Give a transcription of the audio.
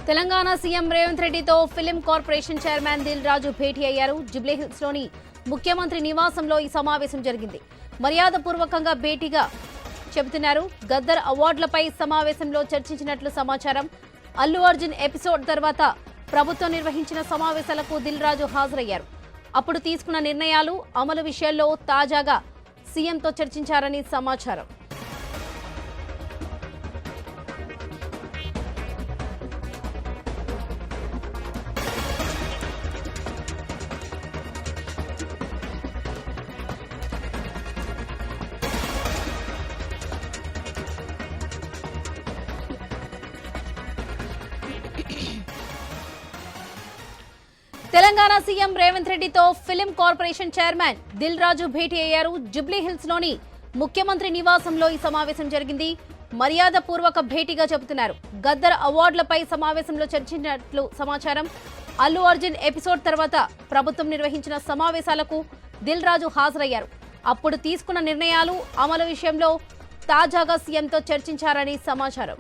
Telangana CM Revanth రెడ్డితో film corporation chairman Dil Raju భేటీ అయ్యారు. జుబ్లీహిల్స్ లోని ముఖ్యమంత్రి నివాసంలో ఈ సమావేశం జరిగింది. మర్యాదపూర్వకంగా భేటీగా చెబుతున్నారు. గద్దర్ అవార్డులపై సమావేశంలో చర్చించినట్లు సమాచారం. అల్లు అర్జున్ ఎపిసోడ్ తర్వాత ప్రభుత్వం నిర్వహించిన సమావేశాలకు దిల్ రాజు హాజరయ్యారు. అప్పుడు తీసుకున్న నిర్ణయాలు, అమలు విషయాల్లో తాజాగా సీఎంతో చర్చించారని సమాచారం. తెలంగాణ సీఎం రేవంత్ రెడ్డితో film corporation chairman Dil Raju భేటీ అయ్యారు. జుబ్లీహిల్స్ లోని ముఖ్యమంత్రి నివాసంలో ఈ సమావేశం జరిగింది. మర్యాదపూర్వక భేటీగా చెబుతున్నారు. గద్దర్ అవార్డులపై సమావేశంలో చర్చించినట్లు సమాచారం. అల్లు అర్జున్ ఎపిసోడ్ తర్వాత ప్రభుత్వం నిర్వహించిన సమావేశాలకు దిల్ రాజు హాజరయ్యారు. అప్పుడు తీసుకున్న నిర్ణయాలు, అమలు విషయంలో తాజాగా సీఎంతో చర్చించారని సమాచారం.